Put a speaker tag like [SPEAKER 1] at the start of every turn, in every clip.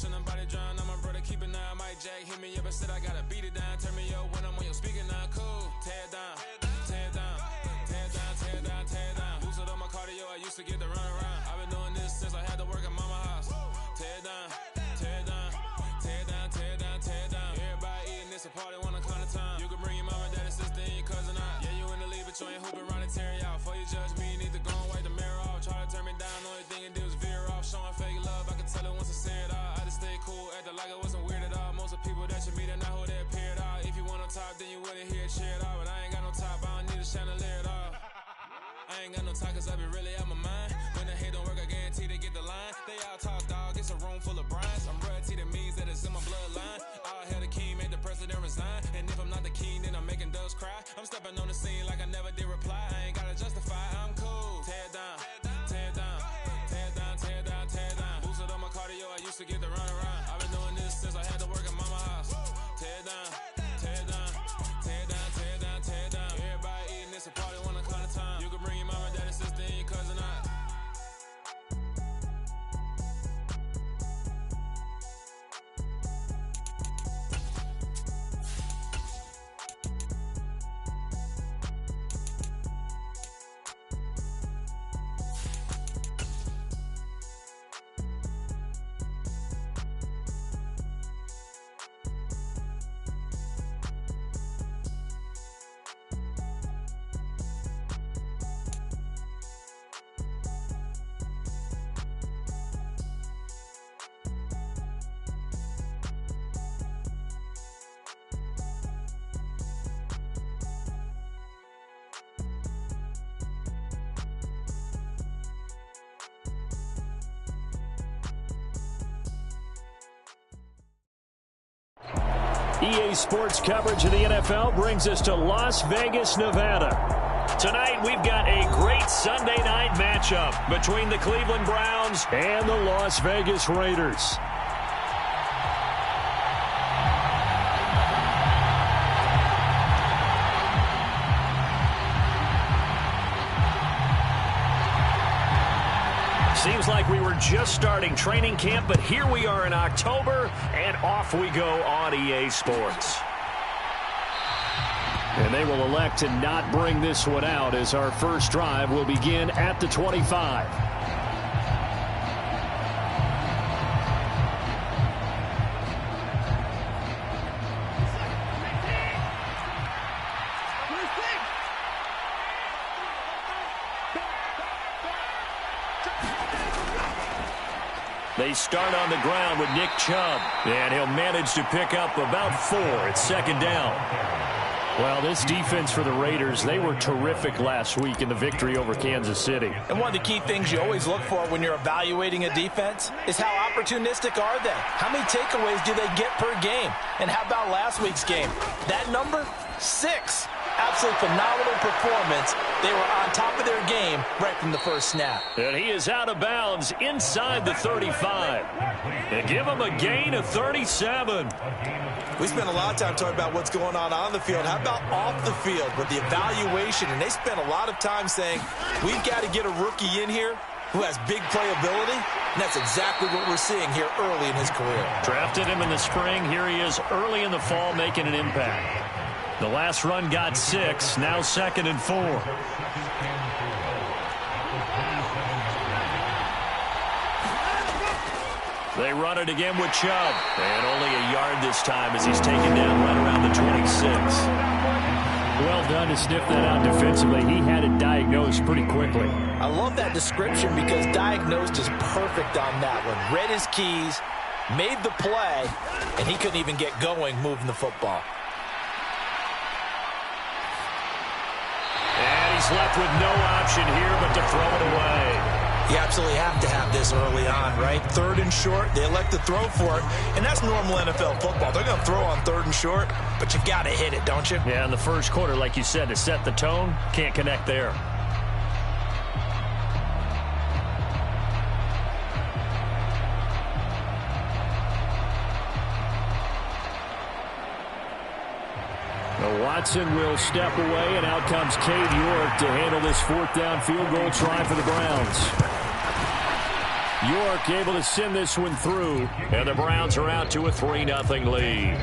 [SPEAKER 1] Should nobody drown on my brother, keep an eye. Mike Jack hit me up and said I gotta beat it down. Turn me up when I'm on your speaker now. Cool, tear it down, tear it down, tear it down, tear it down, tear it down. Boosted on my cardio, I used to get the run around. I've been doing this since I had to work at mama house. Tear it down, tear it down, tear it down, tear it down, tear it down. Everybody eating this a party, wanna come to time. You can bring your mama, daddy, sister, and your cousin out. Yeah, you in the lead, but you ain't hooping around and tear you out. Before you judge me, you need to go and wipe the mirror off. Try to turn me down, only thing it do is veer off. Showing fake love, I can tell it once I say it all. I just stay cool, acting like I wasn't weird at all. Most of the people that you meet are not who they appear at all. If you want on top, then you wouldn't hear it cheer it all. But I ain't got no top, I don't need a chandelier at all. I ain't got no talk, cause I be really out my mind. When the hate don't work, I guarantee they get the line. They all talk, dog, it's a room full of brinds. I'm royalty, that means that it's in my bloodline. All hail the king, made the president resign. And if I'm not the king, then I'm making doves cry. I'm stepping on the scene like I never did reply. I ain't gotta justify, I'm cool. Tear it down, tear it down, tear it down, tear it down, tear it down. Boosted on my cardio, I used to get the run around. I've been doing this since I had to work at mama house. Tear it down, tear it down, tear it down, tear it down, tear it down. Everybody eating this a party, wanna come to time. You can bring your mama, daddy, sister, and your cousin out.
[SPEAKER 2] EA Sports coverage of the NFL brings us to Las Vegas, Nevada. Tonight, we've got a great Sunday night matchup between the Cleveland Browns and the Las Vegas Raiders. Seems like we were just starting training camp, but here we are in October, and off we go on EA Sports. And they will elect to not bring this one out as our first drive will begin at the 25. They start on the ground with Nick Chubb, and he'll manage to pick up about 4 at second down. Well, this defense for the Raiders, they were terrific last week in the victory over Kansas City.
[SPEAKER 3] And one of the key things you always look for when you're evaluating a defense is how opportunistic are they? How many takeaways do they get per game? And how about last week's game? That number? 6. Absolutely phenomenal performance. They were on top of their game right from the first snap.
[SPEAKER 2] And he is out of bounds inside the 35. They give him a gain of 37.
[SPEAKER 3] We spent a lot of time talking about what's going on the field. How about off the field with the evaluation? And they spent a lot of time saying, we've got to get a rookie in here who has big playability. And that's exactly what we're seeing here early in his career.
[SPEAKER 2] Drafted him in the spring. Here he is early in the fall making an impact. The last run got 6, now 2nd and 4. They run it again with Chubb. And only a yard this time as he's taken down right around the 26. Well done to sniff that out defensively. He had it diagnosed pretty quickly.
[SPEAKER 3] I love that description because diagnosed is perfect on that one. Read his keys, made the play, and he couldn't even get going moving the football.
[SPEAKER 2] He's left with no option here but to throw it away.
[SPEAKER 3] You absolutely have to have this early on, right? 3rd and short, they elect to throw for it, and that's normal NFL football. They're going to throw on 3rd and short, but you got to hit it, don't you?
[SPEAKER 2] Yeah, in the first quarter, like you said, to set the tone, can't connect there. Watson will step away, and out comes Cade York to handle this 4th down field goal try for the Browns. York able to send this one through, and the Browns are out to a 3-0 lead.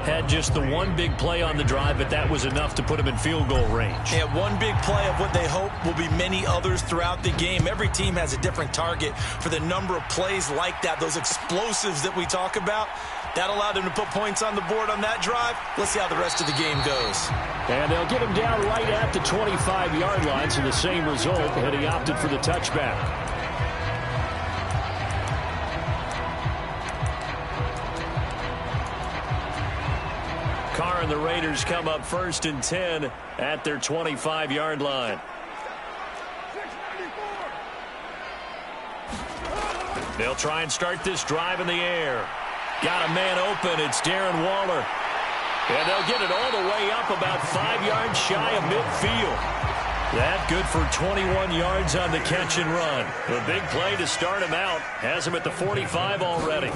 [SPEAKER 2] Had just the one big play on the drive, but that was enough to put them in field goal range.
[SPEAKER 3] Yeah, one big play of what they hope will be many others throughout the game. Every team has a different target for the number of plays like that, those explosives that we talk about. That allowed them to put points on the board on that drive. Let's see how the rest of the game goes.
[SPEAKER 2] And they'll get him down right at the 25-yard line, so the same result, and he opted for the touchback. Carr and the Raiders come up 1st and 10 at their 25-yard line. They'll try and start this drive in the air. Got a man open. It's Darren Waller. And they'll get it all the way up about 5 yards shy of midfield. That good for 21 yards on the catch and run. A big play to start him out. Has him at the 45 already.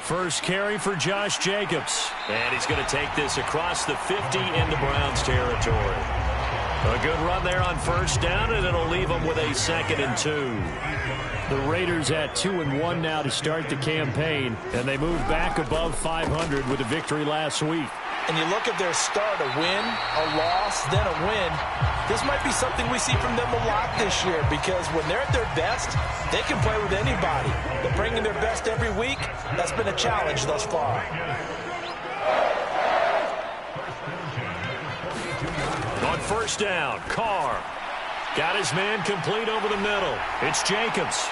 [SPEAKER 2] First carry for Josh Jacobs. And he's going to take this across the 50 into Browns territory. A good run there on 1st down, and it'll leave them with a 2nd and 2. The Raiders at 2-1 now to start the campaign, and they move back above 500 with a victory last week.
[SPEAKER 3] And you look at their start, a win, a loss, then a win. This might be something we see from them a lot this year, because when they're at their best, they can play with anybody. But bringing their best every week, that's been a challenge thus far.
[SPEAKER 2] On 1st down, Carr got his man complete over the middle. It's Jacobs.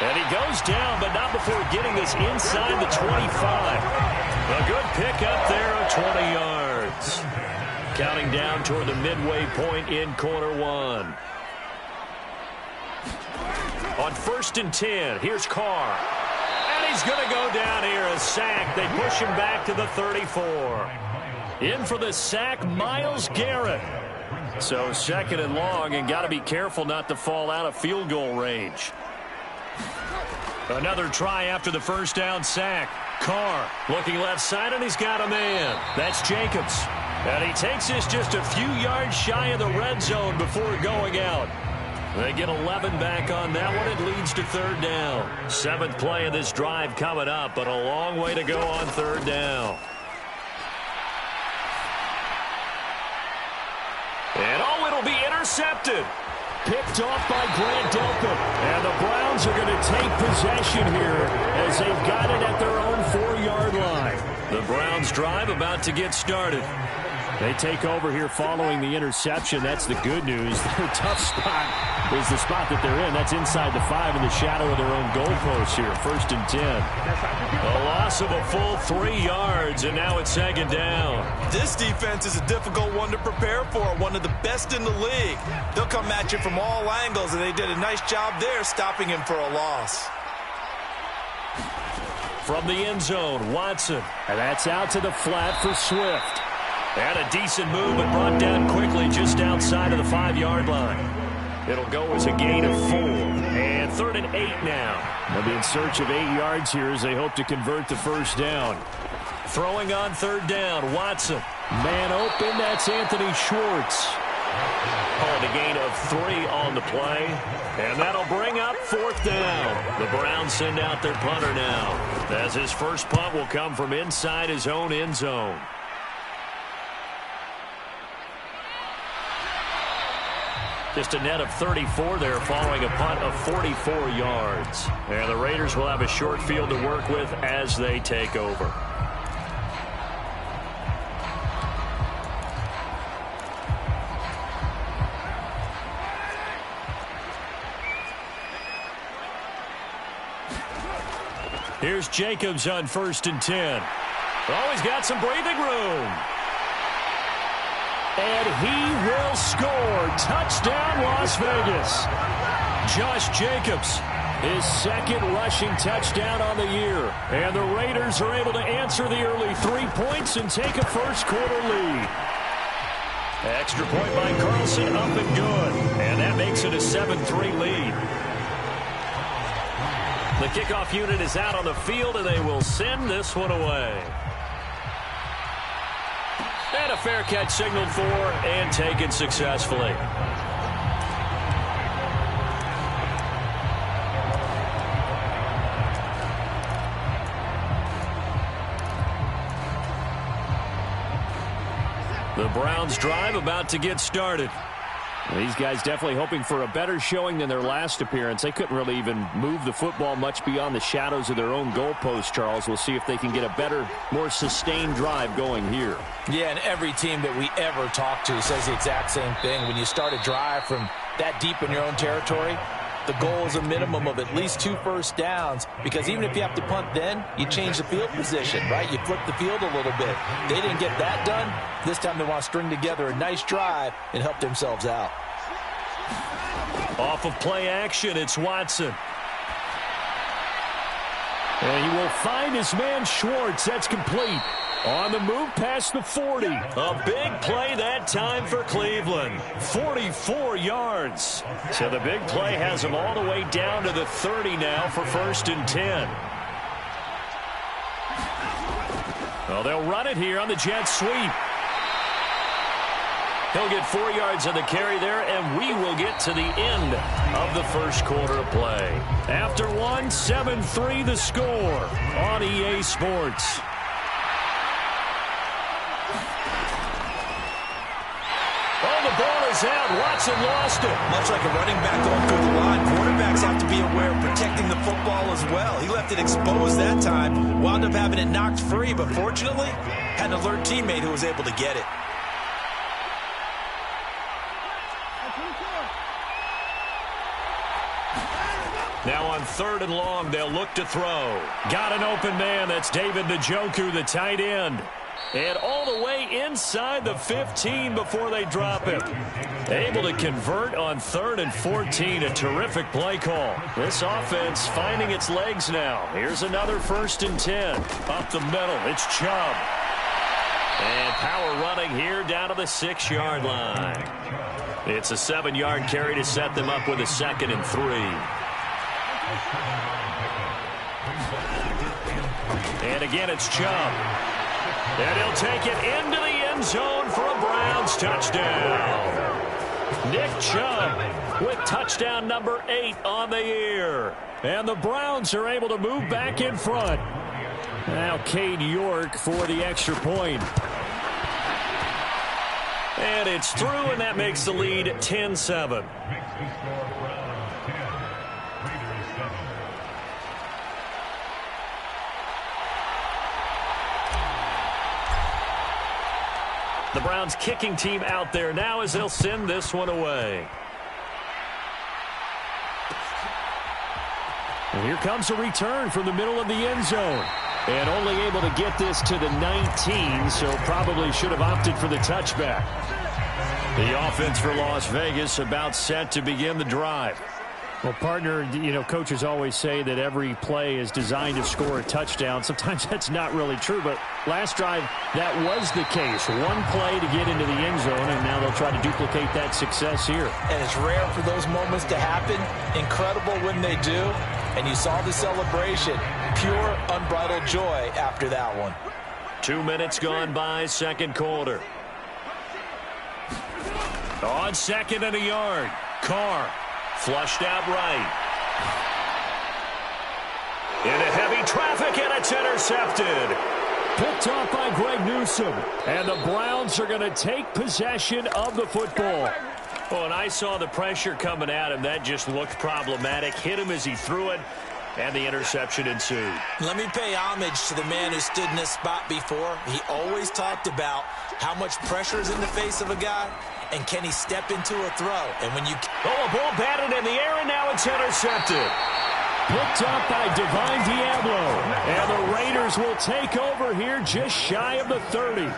[SPEAKER 2] And he goes down, but not before getting this inside the 25. A good pickup there of 20 yards. Counting down toward the midway point in quarter one. On 1st and 10, here's Carr. And he's going to go down here, a sack. They push him back to the 34. In for the sack, Myles Garrett. So 2nd and long, and got to be careful not to fall out of field goal range. Another try after the 1st down sack. Carr looking left side, and he's got a man. That's Jacobs. And he takes this just a few yards shy of the red zone before going out. They get 11 back on that one. It leads to 3rd down. 7th play of this drive coming up, but a long way to go on 3rd down. And it'll be intercepted. Picked off by Grant Delpit. And the Browns are going to take possession here as they've got it at their own 4-yard line. The Browns drive about to get started. They take over here following the interception. That's the good news. Their tough spot is the spot that they're in. That's inside the 5 in the shadow of their own goalpost here. 1st and 10. A loss of a full 3 yards, and now it's 2nd down.
[SPEAKER 3] This defense is a difficult one to prepare for, one of the best in the league. They'll come at you from all angles, and they did a nice job there stopping him for a loss.
[SPEAKER 2] From the end zone, Watson. And that's out to the flat for Swift. And a decent move, but brought down quickly just outside of the 5-yard line. It'll go as a gain of 4. And 3rd and 8 now. They'll be in search of 8 yards here as they hope to convert the 1st down. Throwing on 3rd down, Watson. Man open, that's Anthony Schwartz. Called a gain of 3 on the play. And that'll bring up 4th down. The Browns send out their punter now, as his first punt will come from inside his own end zone. Just a net of 34 there following a punt of 44 yards. And the Raiders will have a short field to work with as they take over. Here's Jacobs on 1st and 10. Oh, he's got some breathing room. And he will score. Touchdown, Las Vegas. Josh Jacobs, his 2nd rushing touchdown on the year. And the Raiders are able to answer the early 3 points and take a first-quarter lead. Extra point by Carlson, up and good. And that makes it a 7-3 lead. The kickoff unit is out on the field, and they will send this one away. And a fair catch signaled for and taken successfully. The Browns drive about to get started. These guys definitely hoping for a better showing than their last appearance. They couldn't really even move the football much beyond the shadows of their own goalpost, Charles. We'll see if they can get a better, more sustained drive going here.
[SPEAKER 3] Yeah, and every team that we ever talk to says the exact same thing. When you start a drive from that deep in your own territory, the goal is a minimum of at least 2 first downs, because even if you have to punt then, you change the field position, right? You flip the field a little bit. They didn't get that done. This time they want to string together a nice drive and help themselves out.
[SPEAKER 2] Off of play action, it's Watson. And he will find his man Schwartz. That's complete. On the move past the 40. A big play that time for Cleveland. 44 yards. So the big play has him all the way down to the 30 now for 1st and 10. Well, they'll run it here on the jet sweep. He'll get 4 yards on the carry there, and we will get to the end of the first quarter of play. After one, 7-3 the score on EA Sports. Oh, the ball is out. Watson lost it.
[SPEAKER 3] Much like a running back going through the line, quarterbacks have to be aware of protecting the football as well. He left it exposed that time, wound up having it knocked free, but fortunately, had an alert teammate who was able to get it.
[SPEAKER 2] Now on 3rd and long, they'll look to throw. Got an open man. That's David Njoku, the tight end. And all the way inside the 15 before they drop him. Able to convert on 3rd and 14. A terrific play call. This offense finding its legs now. Here's another 1st and 10. Up the middle, it's Chubb. And power running here down to the 6-yard line. It's a 7-yard carry to set them up with a 2nd and 3. And again, it's Chubb. And he'll take it into the end zone for a Browns touchdown. Nick Chubb with touchdown number 8 on the year. And the Browns are able to move back in front. Now Cade York for the extra point. And it's through, and that makes the lead 10-7. The Browns kicking team out there now as they'll send this one away. And here comes a return from the middle of the end zone. And only able to get this to the 19, so probably should have opted for the touchback. The offense for Las Vegas about set to begin the drive. Well, partner, you know, coaches always say that every play is designed to score a touchdown. Sometimes that's not really true, but last drive, that was the case. One play to get into the end zone, and now they'll try to duplicate that success here.
[SPEAKER 3] And it's rare for those moments to happen. Incredible when they do. And you saw the celebration. Pure, unbridled joy after that one.
[SPEAKER 2] 2 minutes gone by, 2nd quarter. On 2nd and a yard, Carr. Flushed out right. Into heavy traffic, and it's intercepted. Picked off by Greg Newsome. And the Browns are going to take possession of the football. Oh, and I saw the pressure coming at him. That just looked problematic. Hit him as he threw it, and the interception ensued.
[SPEAKER 3] Let me pay homage to the man who stood in this spot before. He always talked about how much pressure is in the face of a guy, and can he step into a throw? And when you...
[SPEAKER 2] Oh, a ball batted in the air, and now it's intercepted. Picked up by Divine Diablo. And the Raiders will take over here just shy of the 30.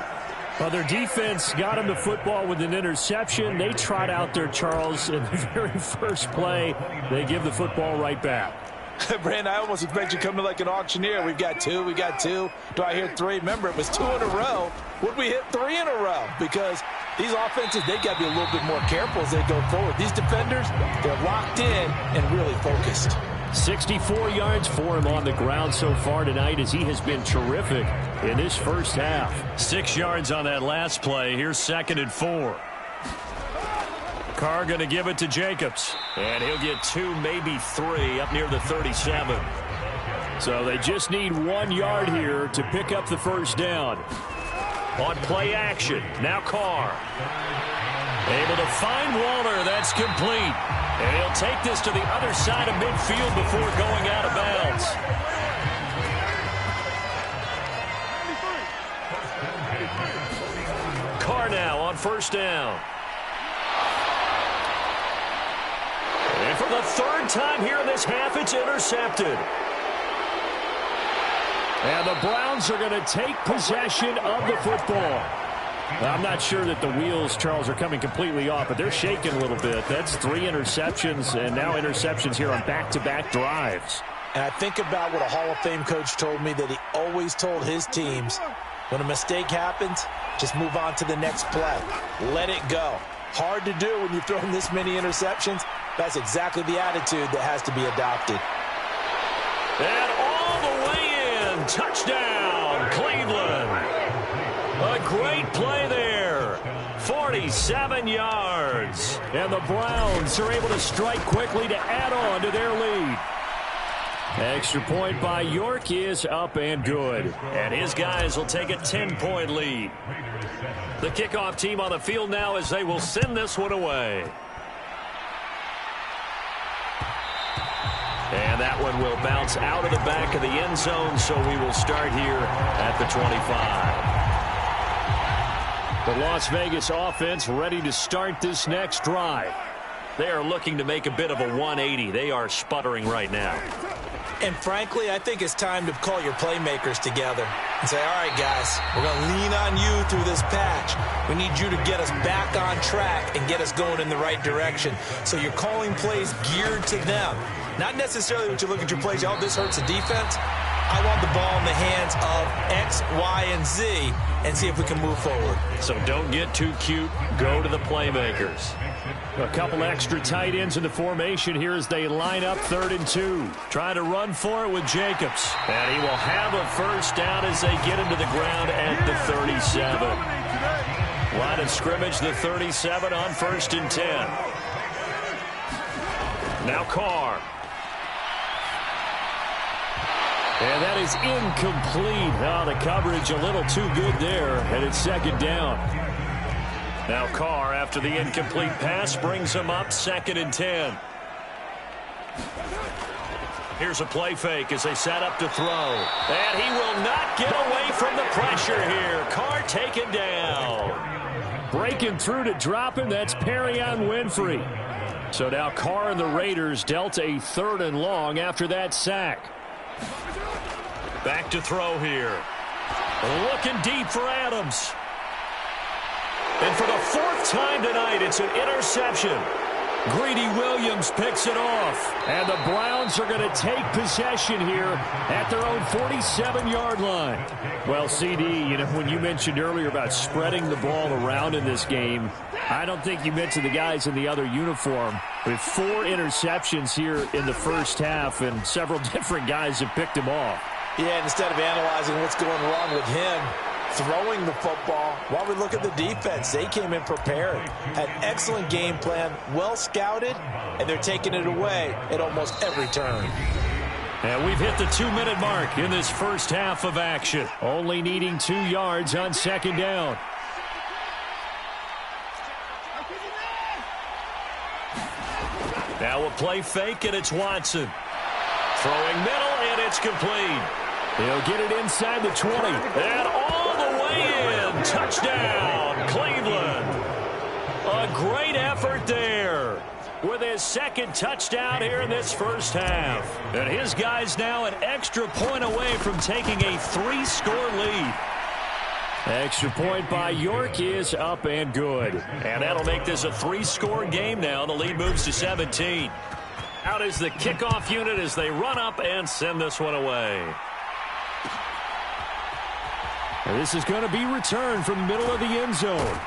[SPEAKER 2] Well, their defense got him the football with an interception. They trot out there, Charles, in the very first play. They give the football right back.
[SPEAKER 3] Brandon, I almost expect you coming like an auctioneer. We've got two. Do I hear 3? Remember, it was 2 in a row. Would we hit 3 in a row? Because these offenses, they got to be a little bit more careful as they go forward. These defenders, they're locked in and really focused.
[SPEAKER 2] 64 yards for him on the ground so far tonight as he has been terrific in this first half. 6 yards on that last play. Here's 2nd and 4. Carr going to give it to Jacobs. And he'll get 2, maybe 3 up near the 37. So they just need 1 yard here to pick up the first down. on play action. Now Carr. Able to find Waller. That's complete. And he'll take this to the other side of midfield before going out of bounds. Carr now on first down. And for the third time here in this half, it's intercepted. And the Browns are going to take possession of the football. I'm not sure that the wheels, Charles, are coming completely off, but they're shaking a little bit. That's 3 interceptions, and now interceptions here on back-to-back drives.
[SPEAKER 3] And I think about what a Hall of Fame coach told me, that he always told his teams, when a mistake happens, just move on to the next play. Let it go. Hard to do when you've thrown this many interceptions. That's exactly the attitude that has to be adopted.
[SPEAKER 2] And all the way in. Touchdown, Cleveland. A great play there. 47 yards. And the Browns are able to strike quickly to add on to their lead. Extra point by York is up and good. And his guys will take a 10-point lead. The kickoff team on the field now as they will send this one away. And that one will bounce out of the back of the end zone, so we will start here at the 25. The Las Vegas offense ready to start this next drive. They are looking to make a bit of a 180. They are sputtering right now.
[SPEAKER 3] And frankly, I think it's time to call your playmakers together and say, all right, guys, we're going to lean on you through this patch. We need you to get us back on track and get us going in the right direction. So you're calling plays geared to them. Not necessarily when you look at your plays, oh, this hurts the defense. I want the ball in the hands of X, Y, and Z and see if we can move forward.
[SPEAKER 2] So don't get too cute. Go to the playmakers. A couple extra tight ends in the formation here as they line up 3rd and 2. Trying to run for it with Jacobs. And he will have a first down as they get into the ground at the 37. Line of scrimmage, the 37 on 1st and 10. Now Carr. And that is incomplete. Oh, the coverage a little too good there, and it's 2nd down. Now Carr, after the incomplete pass, brings him up 2nd and 10. Here's a play fake as they set up to throw. And he will not get away from the pressure here. Carr taken down. Breaking through to drop him, that's Perrion Winfrey. So now Carr and the Raiders dealt a 3rd and long after that sack. Back to throw here. Looking deep for Adams. And for the 4th time tonight, it's an interception. Greedy Williams picks it off. And the Browns are going to take possession here at their own 47-yard line. Well, CD, you know, when you mentioned earlier about spreading the ball around in this game, I don't think you mentioned the guys in the other uniform. With 4 interceptions here in the first half, and several different guys have picked him off.
[SPEAKER 3] Yeah, instead of analyzing what's going wrong with him, throwing the football, while we look at the defense, they came in prepared, had excellent game plan, well scouted, and they're taking it away at almost every turn.
[SPEAKER 2] And we've hit the 2-minute mark in this first half of action. Only needing 2 yards on 2nd down. Now a play fake, and it's Watson. Throwing middle, and it's complete. He'll get it inside the 20. And all the way in. Touchdown, Cleveland. A great effort there with his 2nd touchdown here in this first half. And his guys now an extra point away from taking a 3-score lead. Extra point by York is up and good. And that'll make this a 3-score game now. The lead moves to 17. Out is the kickoff unit as they run up and send this one away. And this is going to be returned from the middle of the end zone.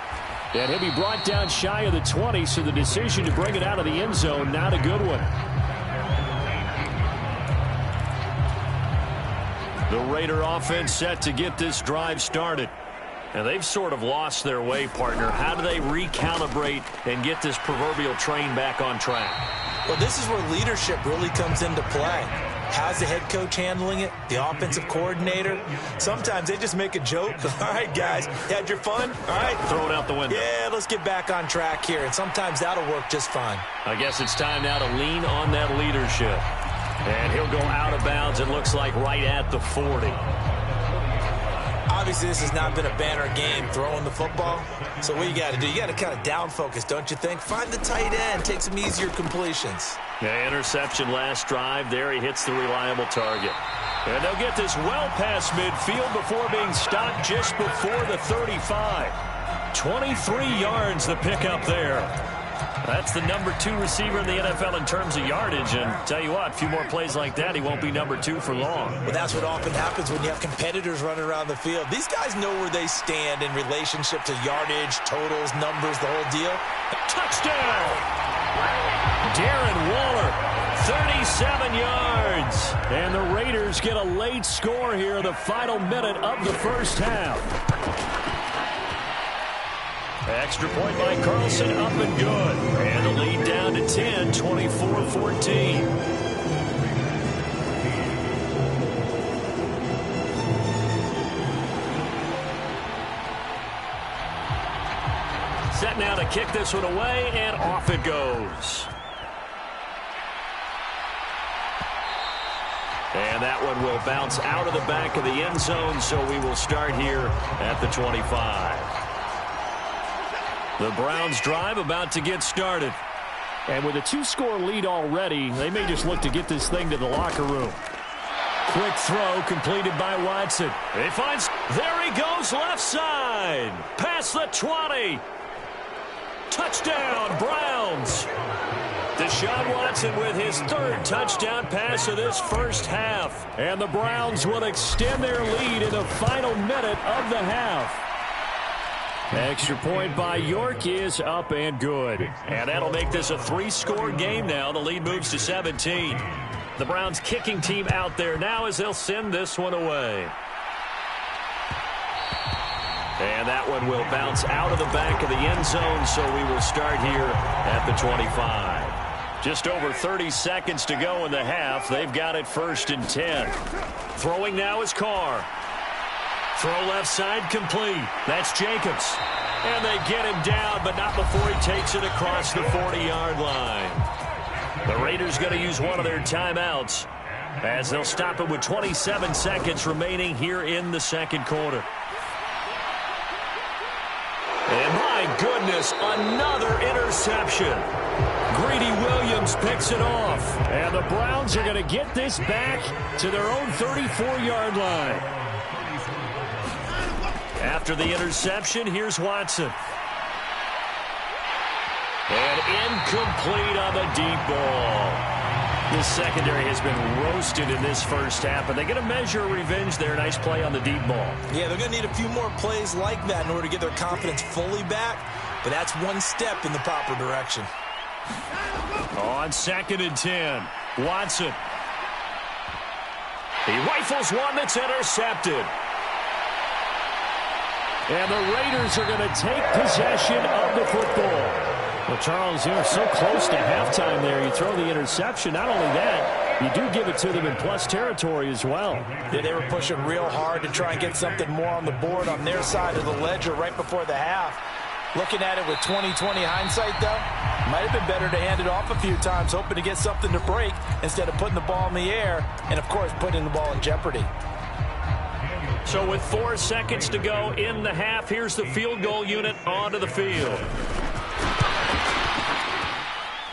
[SPEAKER 2] And he'll be brought down shy of the 20, so the decision to bring it out of the end zone, not a good one. The Raider offense set to get this drive started. And they've sort of lost their way, partner. How do they recalibrate and get this proverbial train back on track?
[SPEAKER 3] Well, this is where leadership really comes into play. How's the head coach handling it? The offensive coordinator? Sometimes they just make a joke. All right, guys, had your fun? All right.
[SPEAKER 2] Throw it out the window.
[SPEAKER 3] Yeah, let's get back on track here. And sometimes that'll work just fine.
[SPEAKER 2] I guess it's time now to lean on that leadership. And he'll go out of bounds, it looks like, right at the 40.
[SPEAKER 3] Obviously, this has not been a banner game throwing the football. So what you got to do, you got to kind of down focus, don't you think? Find the tight end, take some easier completions.
[SPEAKER 2] Yeah, interception last drive. There he hits the reliable target. And they'll get this well past midfield before being stopped just before the 35. 23 yards the pickup there. That's the number 2 receiver in the NFL in terms of yardage. And tell you what, a few more plays like that, he won't be number 2 for long.
[SPEAKER 3] Well, that's what often happens when you have competitors running around the field. These guys know where they stand in relationship to yardage, totals, numbers, the whole deal.
[SPEAKER 2] Touchdown! Darren Waller, 37 yards. And the Raiders get a late score here in the final minute of the first half. Extra point by Carlson, up and good. And the lead down to 10, 24-14. Set now to kick this one away, and off it goes. And that one will bounce out of the back of the end zone, so we will start here at the 25. The Browns drive about to get started. And with a 2-score lead already, they may just look to get this thing to the locker room. Quick throw completed by Watson. He finds, there he goes left side. Past the 20. Touchdown, Browns. Deshaun Watson with his 3rd touchdown pass of this first half. And the Browns will extend their lead in the final minute of the half. Extra point by York is up and good. And that'll make this a 3-score game now. The lead moves to 17. The Browns kicking team out there now as they'll send this one away. And that one will bounce out of the back of the end zone, so we will start here at the 25. Just over 30 seconds to go in the half. They've got it 1st and 10. Throwing now is Carr. Throw left side complete. That's Jacobs. And they get him down, but not before he takes it across the 40-yard line. The Raiders going to use one of their timeouts as they'll stop it with 27 seconds remaining here in the second quarter. And my goodness, another interception. Greedy Williams picks it off. And the Browns are going to get this back to their own 34-yard line. After the interception, here's Watson. And incomplete on the deep ball. The secondary has been roasted in this first half, but they're going to measure revenge there. Nice play on the deep ball. Yeah, they're going to need a few more plays like that in order to get their confidence fully back, but that's one step in the proper direction. On 2nd and 10, Watson. He rifles one that's intercepted. And the Raiders are going to take possession of the football. Well, Charles, you're so close to halftime there. You throw the interception. Not only that, you do give it to them in plus territory as well.
[SPEAKER 3] Yeah, they were pushing real hard to try and get something more on the board on their side of the ledger right before the half. Looking at it with 20/20 hindsight, though, might have been better to hand it off a few times, hoping to get something to break instead of putting the ball in the air and, of course, putting the ball in jeopardy.
[SPEAKER 2] So with 4 seconds to go in the half, here's the field goal unit onto the field.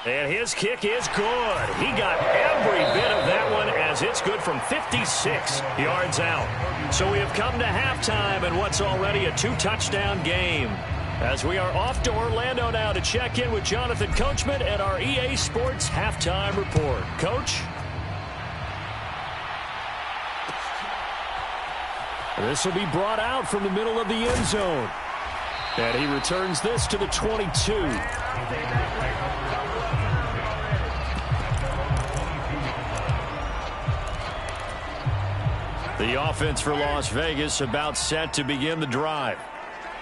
[SPEAKER 2] And his kick is good. He got every bit of that one as it's good from 56 yards out. So we have come to halftime in what's already a 2-touchdown game. As we are off to Orlando now to check in with Jonathan Coachman at our EA Sports Halftime Report. Coach? This will be brought out from the middle of the end zone. And he returns this to the 22. The offense for Las Vegas about set to begin the drive.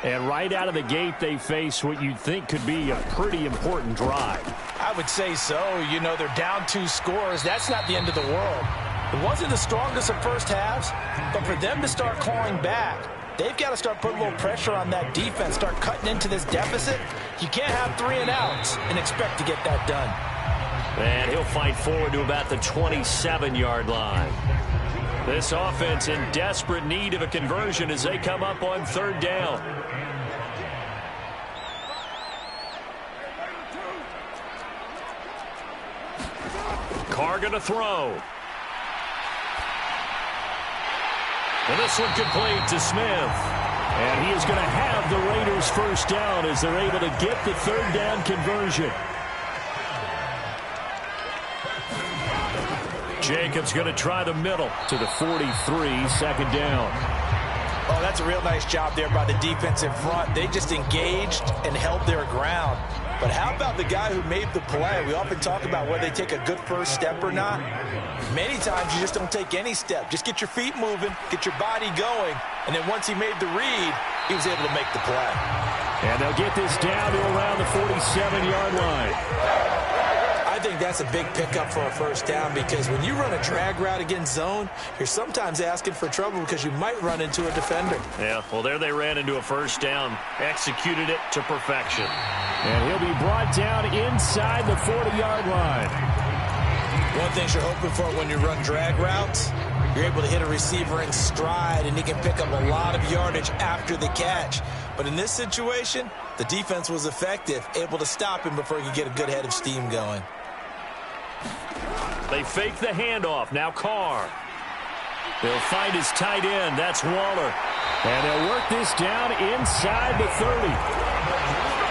[SPEAKER 2] And right out of the gate, they face what you'd think could be a pretty important drive.
[SPEAKER 3] I would say so. You know, they're down 2 scores. That's not the end of the world. It wasn't the strongest of first halves, but for them to start clawing back, they've got to start putting a little pressure on that defense, start cutting into this deficit. You can't have 3 and outs and expect to get that done.
[SPEAKER 2] And he'll fight forward to about the 27-yard line. This offense in desperate need of a conversion as they come up on 3rd down. Carr going to throw. And this one complete to Smith. And he is going to have the Raiders first down as they're able to get the 3rd down conversion. Jacobs going to try the middle to the 43, 2nd down.
[SPEAKER 3] Oh, that's a real nice job there by the defensive front. They just engaged and held their ground. But how about the guy who made the play? We often talk about whether they take a good first step or not. Many times you just don't take any step. Just get your feet moving, get your body going, and then once he made the read, he was able to make the play.
[SPEAKER 2] And they'll get this down to around the 47-yard line.
[SPEAKER 3] I think that's a big pickup for a first down because when you run a drag route against zone, you're sometimes asking for trouble because you might run into a defender.
[SPEAKER 2] Yeah, well, there they ran into a first down, executed it to perfection. And he'll be brought down inside the 40-yard line.
[SPEAKER 3] One thing you're hoping for when you run drag routes, you're able to hit a receiver in stride, and he can pick up a lot of yardage after the catch. But in this situation, the defense was effective, able to stop him before he could get a good head of steam going.
[SPEAKER 2] They fake the handoff. Now Carr. They'll find his tight end. That's Waller. And they'll work this down inside the 30.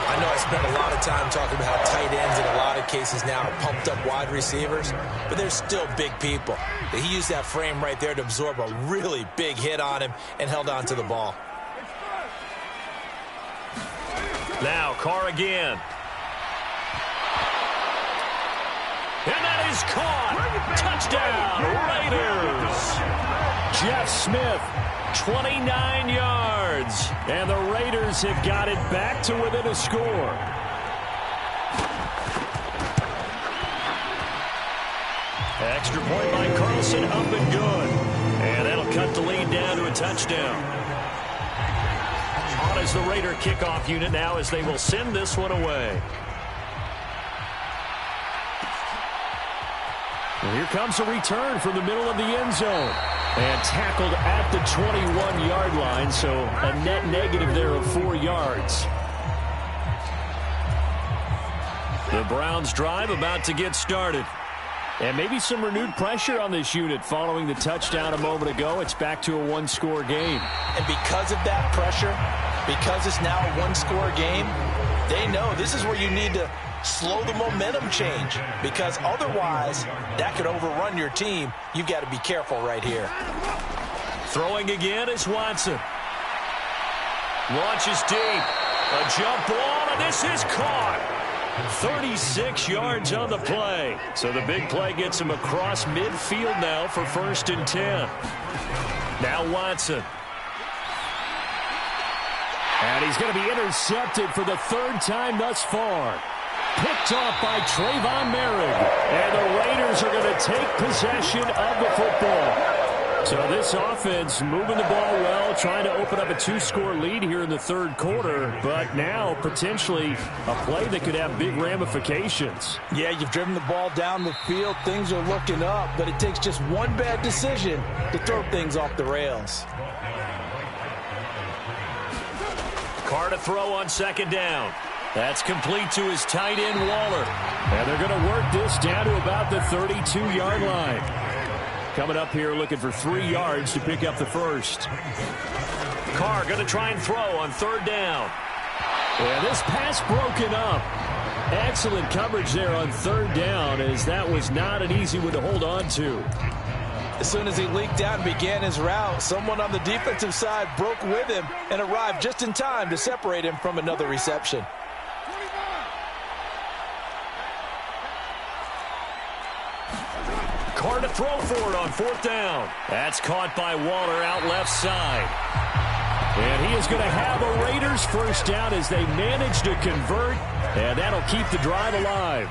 [SPEAKER 3] I know I spent a lot of time talking about how tight ends in a lot of cases now are pumped up wide receivers, but they're still big people. He used that frame right there to absorb a really big hit on him and held on to the ball.
[SPEAKER 2] Now Carr again. And that is caught. Touchdown, Raiders. Jeff Smith, 29 yards. And the Raiders have got it back to within a score. Extra point by Carlson, up and good. And that'll cut the lead down to a touchdown. On as the Raider kickoff unit now as they will send this one away. And here comes a return from the middle of the end zone. And tackled at the 21-yard line, so a net negative there of 4 yards. The Browns drive about to get started. And maybe some renewed pressure on this unit following the touchdown a moment ago. It's back to a one-score game.
[SPEAKER 3] And because of that pressure, because it's now a one-score game, they know this is where you need to slow the momentum change, because otherwise that could overrun your team. You've got to be careful right here.
[SPEAKER 2] Throwing again is Watson. Launches deep. A jump ball, and this is caught. 36 yards on the play. So the big play gets him across midfield now for 1st and 10. Now Watson. And he's going to be intercepted for the 3rd time thus far. Picked off by Trayvon Merrick. And the Raiders are going to take possession of the football. So this offense moving the ball well, trying to open up a 2-score lead here in the 3rd quarter. But now potentially a play that could have big ramifications.
[SPEAKER 3] Yeah, you've driven the ball down the field. Things are looking up, but it takes just one bad decision to throw things off the rails.
[SPEAKER 2] Carr to throw on 2nd down. That's complete to his tight end, Waller. And they're going to work this down to about the 32-yard line. Coming up here looking for 3 yards to pick up the first. Carr going to try and throw on 3rd down. And this pass broken up. Excellent coverage there on 3rd down, as that was not an easy one to hold on to.
[SPEAKER 3] As soon as he leaked out and began his route, someone on the defensive side broke with him and arrived just in time to separate him from another reception.
[SPEAKER 2] Carr to throw for it on 4th down. That's caught by Waller out left side. And he is going to have a Raiders first down as they manage to convert. And that'll keep the drive alive.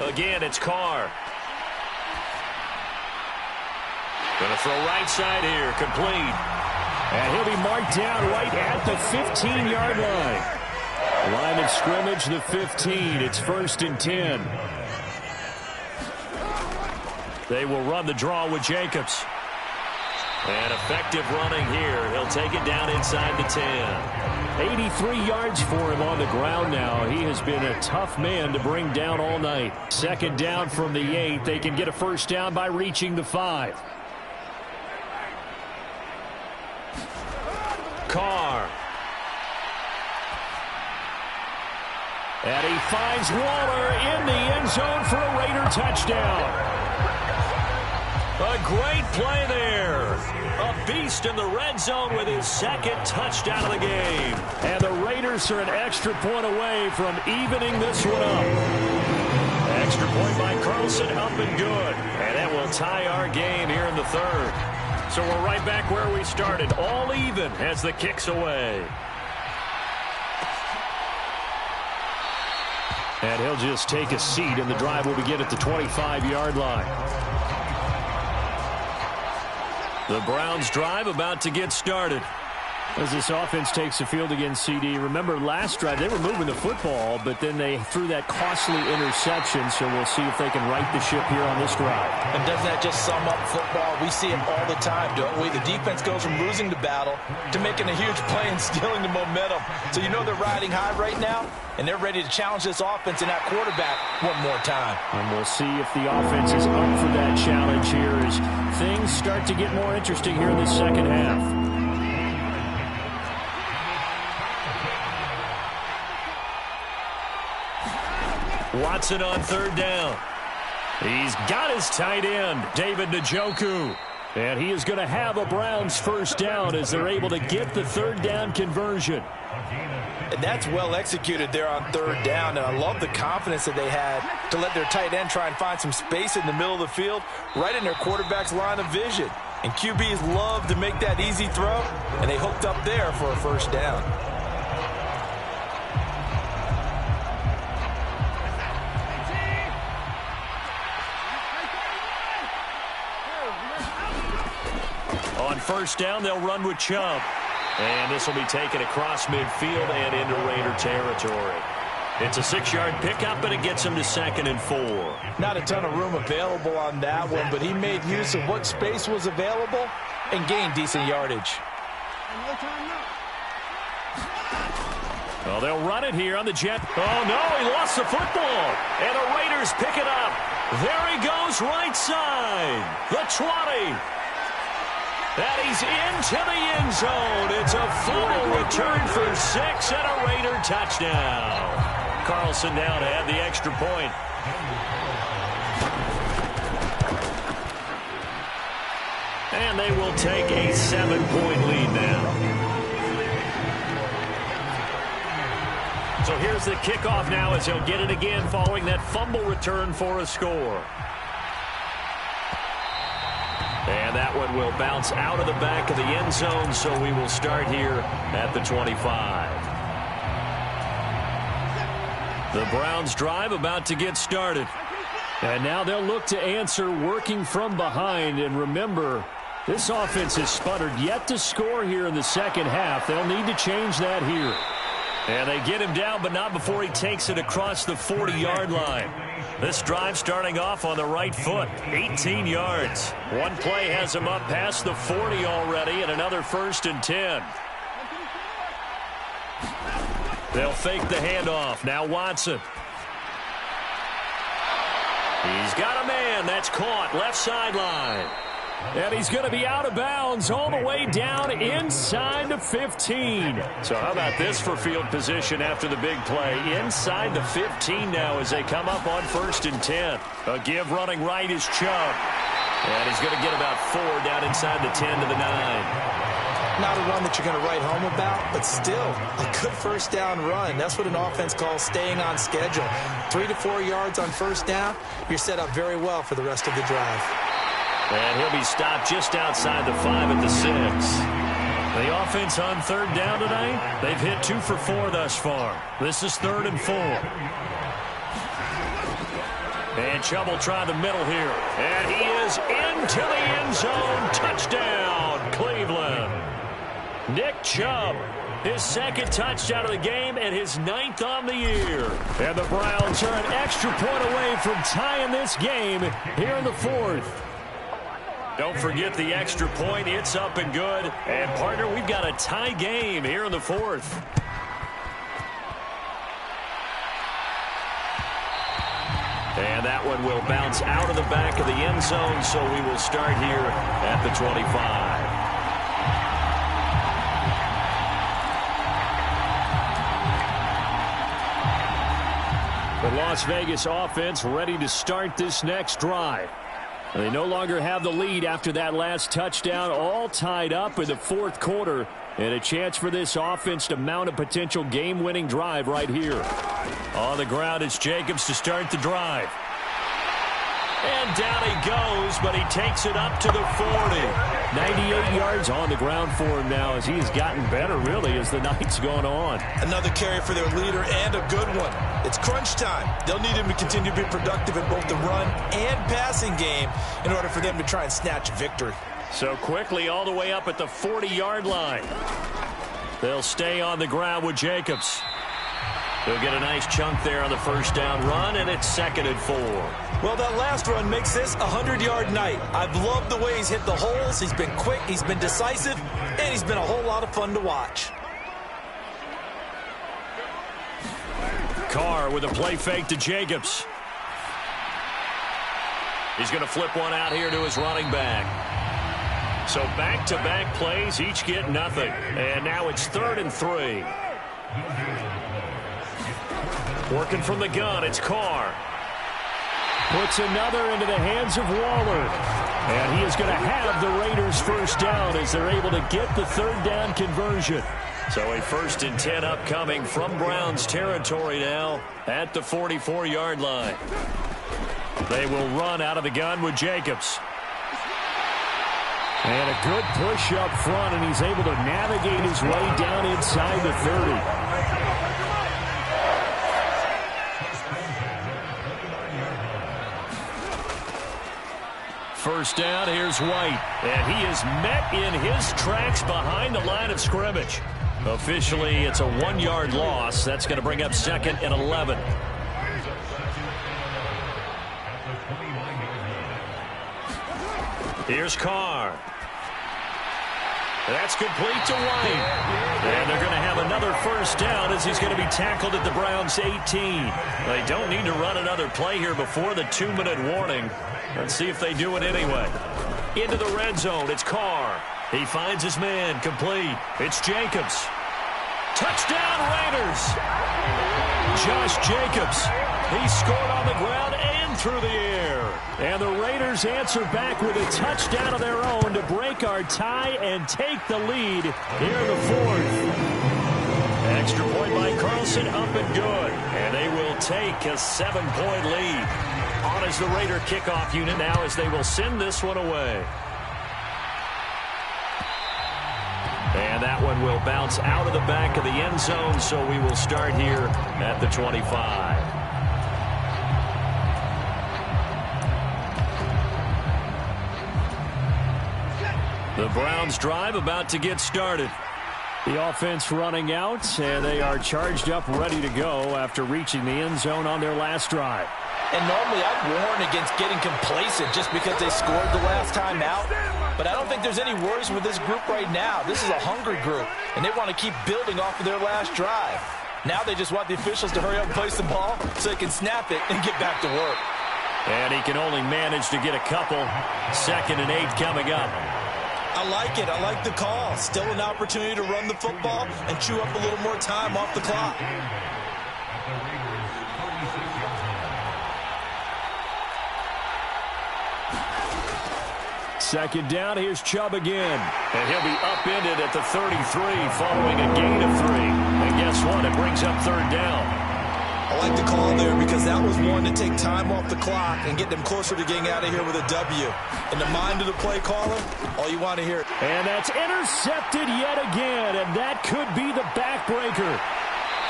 [SPEAKER 2] Again, it's Carr. Going to throw right side here, complete.
[SPEAKER 4] And he'll be marked down right at the 15-yard line. Line of scrimmage, the 15. It's 1st and 10.
[SPEAKER 2] They will run the draw with Jacobs. And effective running here. He'll take it down inside the 10.
[SPEAKER 4] 83 yards for him on the ground now. He has been a tough man to bring down all night. 2nd down from the 8. They can get a 1st down by reaching the 5.
[SPEAKER 2] Carr.
[SPEAKER 4] And he finds Waller in the end zone for a Raider touchdown.
[SPEAKER 2] A great play there. A beast in the red zone with his 2nd touchdown of the game.
[SPEAKER 4] And the Raiders are an extra point away from evening this one up.
[SPEAKER 2] Extra point by Carlson, up and good. And that will tie our game here in the 3rd. So we're right back where we started, all even as the kick's away.
[SPEAKER 4] And he'll just take a seat, and the drive will begin at the 25-yard line.
[SPEAKER 2] The Browns drive about to get started.
[SPEAKER 4] As this offense takes the field against CD, remember last drive they were moving the football, but then they threw that costly interception, so we'll see if they can right the ship here on this drive.
[SPEAKER 3] And doesn't that just sum up football? We see it all the time, don't we? The defense goes from losing the battle to making a huge play and stealing the momentum. So you know they're riding high right now, and they're ready to challenge this offense and that quarterback one more time.
[SPEAKER 4] And we'll see if the offense is up for that challenge here as things start to get more interesting here in the 2nd half.
[SPEAKER 2] Watson on 3rd down.
[SPEAKER 4] He's got his tight end, David Njoku. And he is going to have a Browns 1st down as they're able to get the 3rd down conversion.
[SPEAKER 3] And that's well executed there on 3rd down. And I love the confidence that they had to let their tight end try and find some space in the middle of the field, right in their quarterback's line of vision. And QBs love to make that easy throw, and they hooked up there for a 1st down.
[SPEAKER 2] On 1st down, they'll run with Chubb. And this will be taken across midfield and into Raider territory. It's a 6-yard pickup, and it gets him to 2nd and 4.
[SPEAKER 3] Not a ton of room available on that one, but he made use of what space was available and gained decent yardage.
[SPEAKER 2] Well, they'll run it here on the jet. Oh, no, he lost the football. And the Raiders pick it up. There he goes, right side. The 20. And he's into the end zone. It's a full return for 6 and a Raider touchdown. Carlson now to add the extra point. And they will take a 7-point lead now. So here's the kickoff now as he'll get it again following that fumble return for a score. And that one will bounce out of the back of the end zone, so we will start here at the 25. The Browns drive about to get started.
[SPEAKER 4] And now they'll look to answer working from behind. And remember, this offense has sputtered yet to score here in the 2nd half. They'll need to change that here.
[SPEAKER 2] And they get him down, but not before he takes it across the 40-yard line. This drive starting off on the right foot, 18 yards. One play has him up past the 40 already, and another 1st and 10. They'll fake the handoff. Now Watson. He's got a man. That's caught. Left sideline.
[SPEAKER 4] And he's going to be out of bounds all the way down inside the 15.
[SPEAKER 2] So how about this for field position after the big play? Inside the 15 now as they come up on 1st and 10. A give running right is Chubb. And he's going to get about 4 down inside the 10 to the 9.
[SPEAKER 3] Not a run that you're going to write home about, but still a good 1st down run. That's what an offense calls staying on schedule. 3 to 4 yards on 1st down, you're set up very well for the rest of the drive.
[SPEAKER 2] And he'll be stopped just outside the 5 at the 6. The offense on 3rd down tonight, they've hit 2 for 4 thus far. This is 3rd and 4. And Chubb will try the middle here. And he is into the end zone. Touchdown, Cleveland. Nick Chubb, his second touchdown of the game and his 9th on the year. And the Browns are an extra point away from tying this game here in the 4th. Don't forget the extra point. It's up and good. And, partner, we've got a tie game here in the 4th. And that one will bounce out of the back of the end zone, so we will start here at the 25. The Las Vegas offense ready to start this next drive. They no longer have the lead after that last touchdown, all tied up in the 4th quarter, and a chance for this offense to mount a potential game-winning drive right here. On the ground, it's Jacobs to start the drive. And down he goes, but he takes it up to the 40. 98 yards on the ground for him now as he has gotten better, really, as the night's gone on.
[SPEAKER 3] Another carry for their leader and a good one. It's crunch time. They'll need him to continue to be productive in both the run and passing game in order for them to try and snatch a victory.
[SPEAKER 2] So quickly all the way up at the 40-yard line. They'll stay on the ground with Jacobs. He'll get a nice chunk there on the first down run, and it's 2nd and 4.
[SPEAKER 3] Well, that last run makes this a 100-yard night. I've loved the way he's hit the holes. He's been quick, he's been decisive, and he's been a whole lot of fun to watch.
[SPEAKER 2] Carr with a play fake to Jacobs. He's going to flip one out here to his running back. So back-to-back plays, each get nothing. And now it's 3rd and 3. Working from the gun, it's Carr. Puts another into the hands of Waller. And he is going to have the Raiders first down as they're able to get the 3rd down conversion. So a 1st and 10 upcoming from Browns territory now at the 44-yard line. They will run out of the gun with Jacobs. And a good push up front, and he's able to navigate his way down inside the 30. First down, here's White. And he is met in his tracks behind the line of scrimmage. Officially, it's a 1-yard loss. That's going to bring up 2nd and 11. Here's Carr. That's complete to White. And they're going to have another first down as he's going to be tackled at the Browns' 18. They don't need to run another play here before the 2-minute warning. Let's see if they do it anyway. Into the red zone, it's Carr. He finds his man, complete. It's Jacobs. Touchdown, Raiders! Josh Jacobs. He scored on the ground and through the air. And the Raiders answer back with a touchdown of their own to break our tie and take the lead here in the 4th. Extra point by Carlson, up and good. And they will take a 7-point lead. On as the Raider kickoff unit now as they will send this one away. And that one will bounce out of the back of the end zone, so we will start here at the 25. The Browns drive about to get started. The offense running out, and they are charged up, ready to go after reaching the end zone on their last drive.
[SPEAKER 3] And normally I'd warn against getting complacent just because they scored the last time out. But I don't think there's any worries with this group right now. This is a hungry group, and they want to keep building off of their last drive. Now they just want the officials to hurry up and place the ball so they can snap it and get back to work.
[SPEAKER 2] And he can only manage to get a couple. 2nd and 8 coming up.
[SPEAKER 3] I like it. I like the call. Still an opportunity to run the football and chew up a little more time off the clock.
[SPEAKER 2] Second down, here's Chubb again. And he'll be upended at the 33 following a gain of 3. And guess what? It brings up 3rd down.
[SPEAKER 3] I like the call there because that was one to take time off the clock and get them closer to getting out of here with a W. In the mind of the play caller, all you want to hear.
[SPEAKER 2] And that's intercepted yet again, and that could be the backbreaker.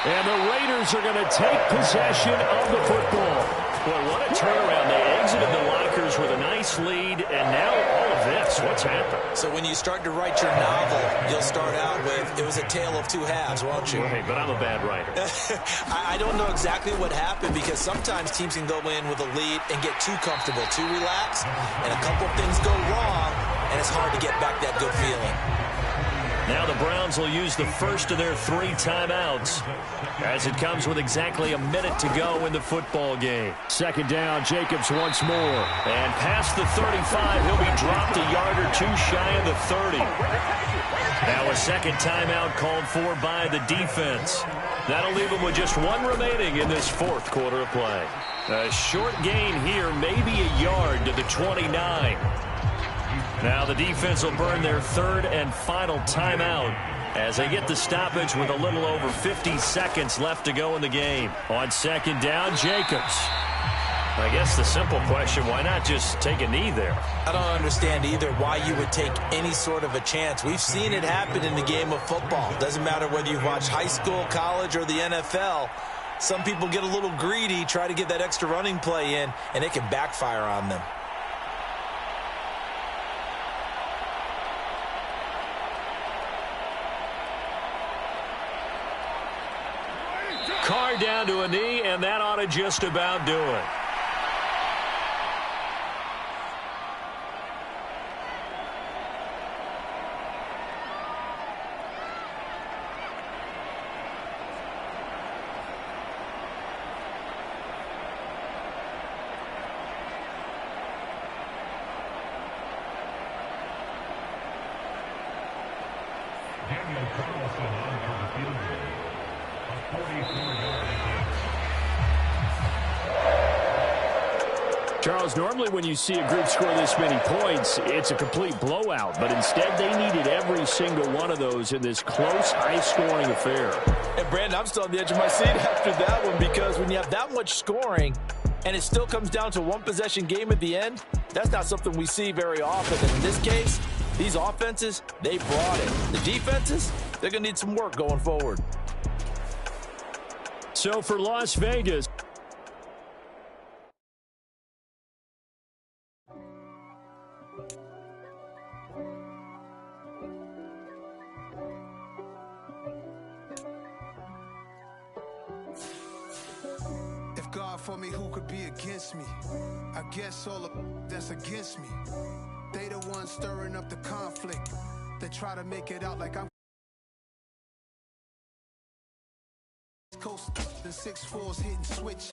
[SPEAKER 2] And the Raiders are going to take possession of the football.
[SPEAKER 4] Boy, what a turnaround. They exited the lockers with a nice lead, and now all of this. What's happened?
[SPEAKER 3] So when you start to write your novel, you'll start out with, it was a tale of two halves, won't you?
[SPEAKER 4] Right, but I'm a bad writer.
[SPEAKER 3] I don't know exactly what happened, because sometimes teams can go in with a lead and get too comfortable, too relaxed, and a couple of things go wrong, and it's hard to get back that good feeling.
[SPEAKER 2] Now the Browns will use the first of their 3 timeouts as it comes with exactly a minute to go in the football game.
[SPEAKER 4] Second down, Jacobs once more.
[SPEAKER 2] And past the 35, he'll be dropped a yard or two shy of the 30. Now a second timeout called for by the defense. That'll leave them with just 1 remaining in this fourth quarter of play. A short gain here, maybe a yard to the 29. Now the defense will burn their 3rd and final timeout as they get the stoppage with a little over 50 seconds left to go in the game. On second down, Jacobs. I guess the simple question, why not just take a knee there?
[SPEAKER 3] I don't understand either why you would take any sort of a chance. We've seen it happen in the game of football. Doesn't matter whether you've watched high school, college, or the NFL. Some people get a little greedy, try to get that extra running play in, and it can backfire on them.
[SPEAKER 2] Carr down to a knee, and that ought to just about do it.
[SPEAKER 4] Charles, normally when you see a group score this many points, it's a complete blowout. But instead, they needed every single one of those in this close, high-scoring affair.
[SPEAKER 3] And, Brandon, I'm still on the edge of my seat after that one, because when you have that much scoring and it still comes down to a one-possession game at the end, that's not something we see very often. And in this case, these offenses, they brought it. The defenses, they're going to need some work going forward.
[SPEAKER 4] So for Las Vegas,
[SPEAKER 5] for me, who could be against me? I guess all of that's against me. They the ones stirring up the conflict. They try to make it out like I'm coast and 6'4s hitting switch.